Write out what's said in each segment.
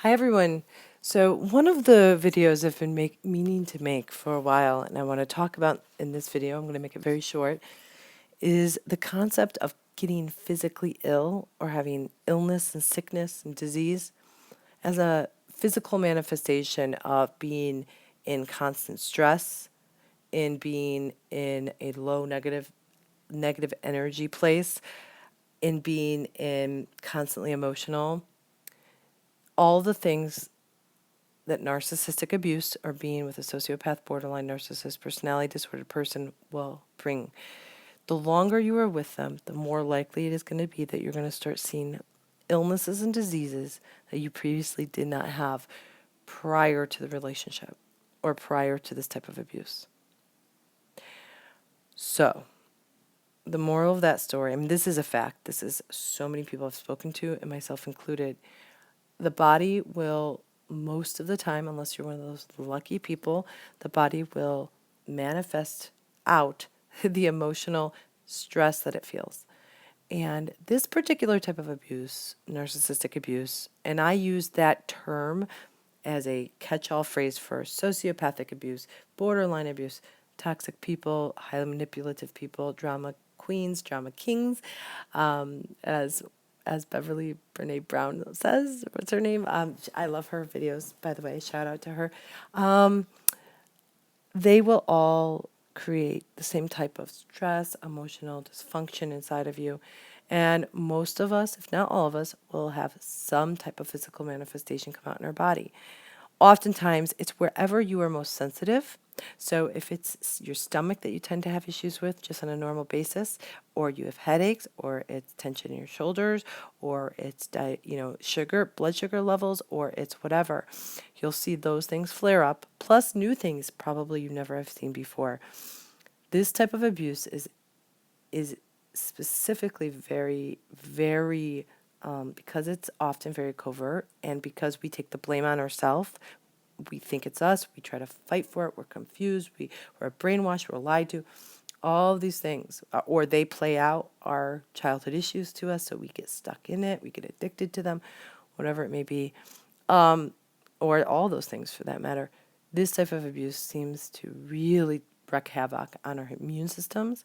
Hi everyone. So one of the videos I've been meaning to make for a while, and I want to talk about in this video, I'm going to make it very short, is the concept of getting physically ill or having illness and sickness and disease as a physical manifestation of being in constant stress, in being in a low negative energy place, in being in constantly emotional, all the things that narcissistic abuse or being with a sociopath, borderline narcissist, personality disorder person will bring. The longer you are with them, the more likely it is going to be that you're going to start seeing illnesses and diseases that you previously did not have prior to the relationship or prior to this type of abuse. So, the moral of that story, I mean, this is a fact. This is so many people I've spoken to, and myself included. The body will, most of the time, unless you're one of those lucky people, the body will manifest out the emotional stress that it feels. And this particular type of abuse, narcissistic abuse, and I use that term as a catch-all phrase for sociopathic abuse, borderline abuse, toxic people, highly manipulative people, drama queens, drama kings, as Beverly Brene Brown says. What's her name? I love her videos, by the way. Shout out to her. They will all create the same type of stress, emotional dysfunction inside of you. And most of us, if not all of us, will have some type of physical manifestation come out in our body. Oftentimes, it's wherever you are most sensitive. So if it's your stomach that you tend to have issues with just on a normal basis, or you have headaches, or it's tension in your shoulders, or it's blood sugar levels, or it's whatever, you'll see those things flare up. Plus new things probably you never have seen before. This type of abuse is specifically very, very because it's often very covert, and because we take the blame on ourselves, we think it's us, we try to fight for it, we're confused, we're brainwashed, we're lied to, all of these things, or they play out our childhood issues to us, so we get stuck in it, we get addicted to them, whatever it may be, or all those things for that matter. This type of abuse seems to really wreak havoc on our immune systems,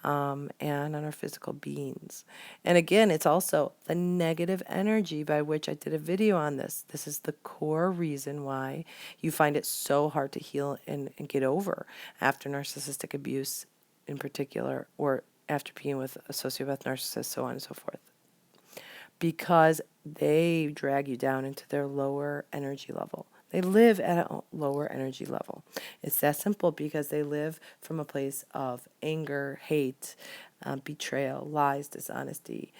and on our physical beings. And again, it's also the negative energy by which I did a video on this. This is the core reason why you find it so hard to heal and get over after narcissistic abuse in particular, or after being with a sociopath, narcissist, so on and so forth. Because they drag you down into their lower energy level. They live at a lower energy level. It's that simple, because they live from a place of anger, hate, betrayal, lies, dishonesty,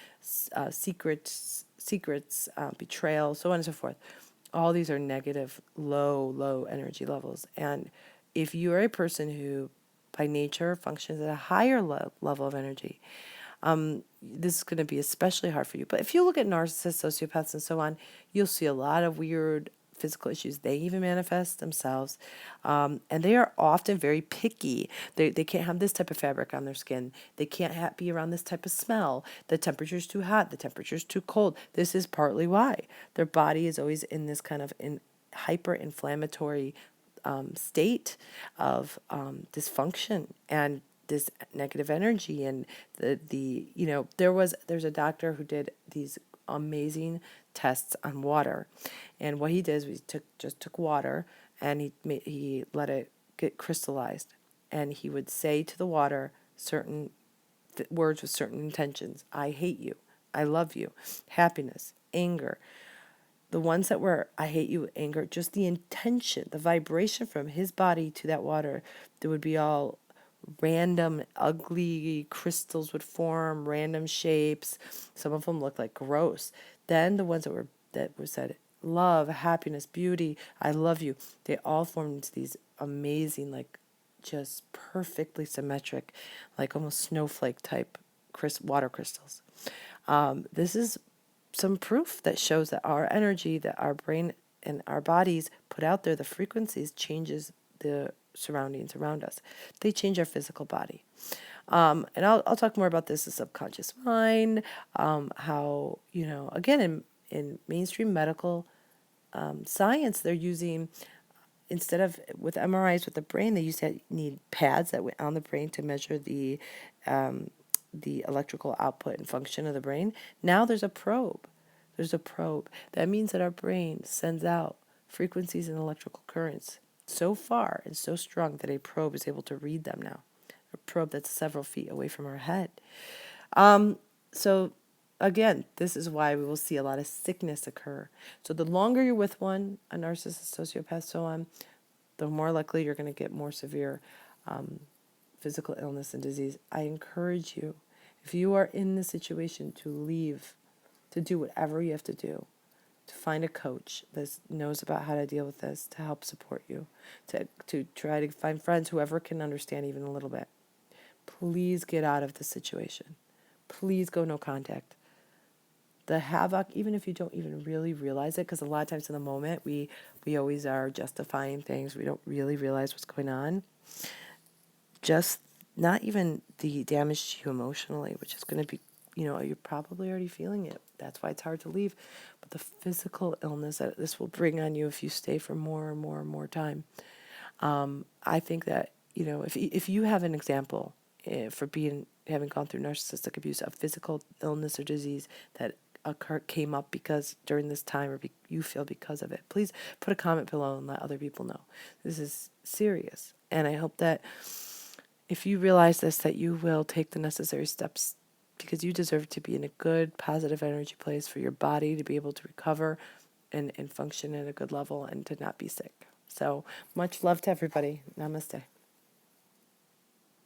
secrets, betrayal, so on and so forth. All these are negative, low energy levels. And if you are a person who, by nature, functions at a higher level of energy, this is going to be especially hard for you. But if you look at narcissists, sociopaths, and so on, you'll see a lot of weird physical issues. They even manifest themselves. And they are often very picky. They can't have this type of fabric on their skin. They can't be around this type of smell. The temperature's too hot. The temperature's too cold. This is partly why. Their body is always in this kind of hyper-inflammatory state of dysfunction and this negative energy. And there's a doctor who did these amazing tests on water, and what he did is just took water, and he let it get crystallized, and he would say to the water certain words with certain intentions. I hate you, I love you, happiness, anger. The ones that were I hate you, anger, just the intention, the vibration from his body to that water, there would be all random ugly crystals would form, random shapes. Some of them looked like gross. Then the ones that were said love, happiness, beauty, I love you, they all formed into these amazing, like just perfectly symmetric, like almost snowflake type water crystals. This is some proof that shows that our energy, that our brain and our bodies put out there, the frequencies, changes the surroundings around us. They change our physical body. And I'll talk more about this, the subconscious mind, how, again, in mainstream medical science, they're using, instead of with MRIs with the brain, they used to need pads that went on the brain to measure the electrical output and function of the brain. Now there's a probe. There's a probe. That means that our brain sends out frequencies and electrical currents so far and so strong that a probe is able to read them now. A probe that's several feet away from our head. So again, this is why we will see a lot of sickness occur. So the longer you're with one, a narcissist, sociopath, so on, the more likely you're going to get more severe physical illness and disease. I encourage you, if you are in the situation, to leave, to do whatever you have to do, to find a coach that knows about how to deal with this, to help support you, to try to find friends, whoever can understand even a little bit. Please get out of the situation. Please go no contact. The havoc, even if you don't even really realize it, because a lot of times in the moment we always are justifying things. We don't really realize what's going on. Just not even the damage to you emotionally, which is going to be, you're probably already feeling it. That's why it's hard to leave. But the physical illness that this will bring on you if you stay for more and more and more time. I think that, if you have an example for having gone through narcissistic abuse, of physical illness or disease that came up because during this time, or you feel because of it, please put a comment below and let other people know. This is serious. And I hope that if you realize this, that you will take the necessary steps, because you deserve to be in a good, positive energy place for your body to be able to recover and function at a good level and to not be sick. So much love to everybody. Namaste.